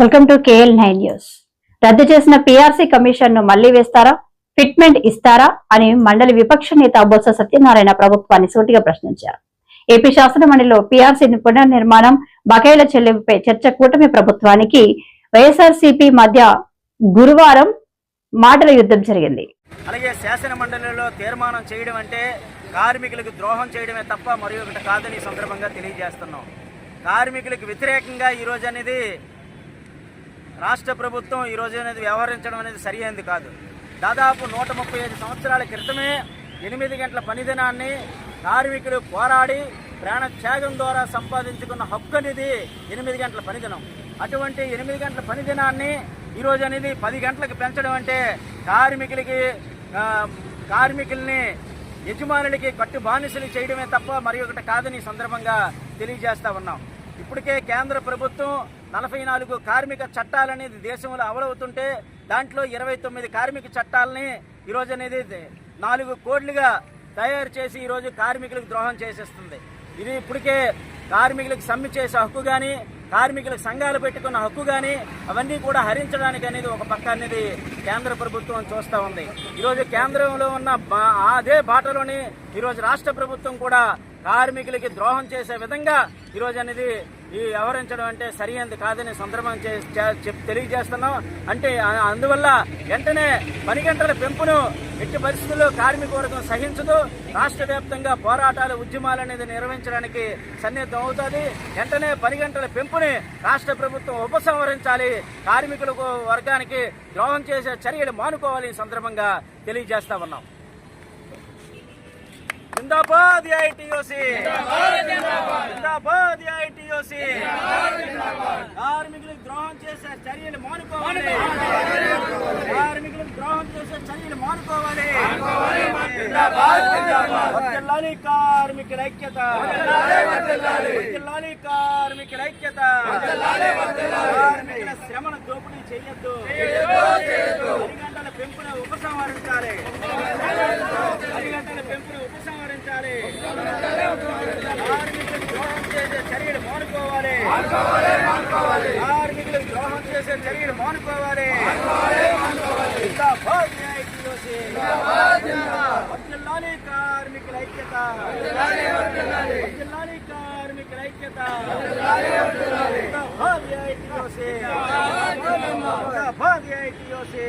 Welcome to KL9 news. రద్దు చేసిన PRC commission ను మళ్లీ వేస్తారా, ఫిట్మెంట్ ఇస్తారా అని మండలి విపక్ష నేత బొత్స సత్యనారాయణ ప్రభుత్వాన్ని సూటిగా ప్రశ్నించారు. ఏపీ శాసనమండలిలో పీఆర్సీ పునర్నిర్మాణం, బకాయిల చెల్లింపుపై చర్చ కూటమి ప్రభుత్వానికి వైఎస్ఆర్సీపీ మధ్య గురువారం మాటల యుద్ధం జరిగింది. అలాగే శాసనమండలిలో తీర్మానం చేయడం అంటే కార్మికులకు ద్రోహం చేయడమే తప్ప మరి ఒకటి కాదని సందర్భంగా తెలియజేస్తున్నాం. కార్మికులకు వ్యతిరేకంగా ఈరోజు అనేది రాష్ట్ర ప్రభుత్వం ఈరోజు అనేది వ్యవహరించడం అనేది సరియైనది కాదు. దాదాపు 135 సంవత్సరాల క్రితమే 8 గంటల పనిదినాన్ని కార్మికులు పోరాడి ప్రాణత్యాగం ద్వారా సంపాదించుకున్న హక్కు అనేది 8 గంటల పనిదినం. అటువంటి 8 గంటల పనిదినాన్ని ఈరోజు అనేది 10 గంటలకు పెంచడం అంటే కార్మికుల్ని యజమానులకి కట్టు బానిసలు చేయడమే తప్ప మరి ఒకటి కాదని సందర్భంగా తెలియజేస్తా ఉన్నాం. ఇప్పటికే కేంద్ర ప్రభుత్వం 44 కార్మిక చట్టాలనేది దేశంలో అమలవుతుంటే దాంట్లో 29 కార్మిక చట్టాలని ఈరోజు అనేది 4 కోట్లుగా తయారు చేసి ఈరోజు కార్మికులకు ద్రోహం చేసేస్తుంది. ఇది ఇప్పటికే కార్మికులకు సమ్మె చేసే హక్కు కానీ, కార్మికులకు సంఘాలు పెట్టుకున్న హక్కు కానీ అవన్నీ కూడా హరించడానికి అనేది ఒక పక్క అనేది కేంద్ర ప్రభుత్వం చూస్తూ ఉంది. ఈరోజు కేంద్రంలో ఉన్న అదే బాటలోని ఈరోజు రాష్ట్ర ప్రభుత్వం కూడా కార్మికులకి ద్రోహం చేసే విధంగా ఈరోజు అనేది వ్యవహరించడం అంటే సరైనది కాదని సందర్భం తెలియజేస్తున్నాం. అంటే అందువల్ల వెంటనే 10 గంటల పెంపును ఎట్టి పరిస్థితుల్లో కార్మిక వర్గం సహించదు. రాష్ట్ర వ్యాప్తంగా పోరాటాలు, ఉద్యమాలు అనేది నిర్వహించడానికి సన్నిద్ధం అవుతుంది. వెంటనే 10 గంటల పెంపుని రాష్ట్ర ప్రభుత్వం ఉపసంహరించాలి. కార్మికుల వర్గానికి ద్రోహం చేసే చర్యలు మానుకోవాలి సందర్భంగా తెలియజేస్తా ఉన్నాం. జిందాబాద్ ఏఐటీయూసీ, జిందాబాద్ ఏఐటీయూసీ. కార్మికులకు ద్రోహం చేసే చర్యలు మానుకోవాలి, కార్మికులకు ద్రోహం చేసే చర్యలు మానుకోవాలి. వర్ధిల్లాలి కార్మికుల ఐక్యత, వర్ధిల్లాలి కార్మికుల ఐక్యత. కార్మికుల శ్రమను దోపిడీ చేయొద్దు. 10 గంటల పెంపును ఉపసంహరించాలి, 10 గంటల పెంపును ఉపసంహరించాలి. కార్మికులకు ద్రోహం చేసే చర్యలు మానుకోవాలి, కార్మికులకు ద్రోహం చేసే చర్యలు మానుకోవాలి. వర్ధిల్లాలి కార్మికుల ఐక్యత, వర్ధిల్లాలి కార్మికుల ఐక్యత. జిందాబాద్ ఏఐటీయూసీ, జిందాబాద్ ఏఐటీయూసీ.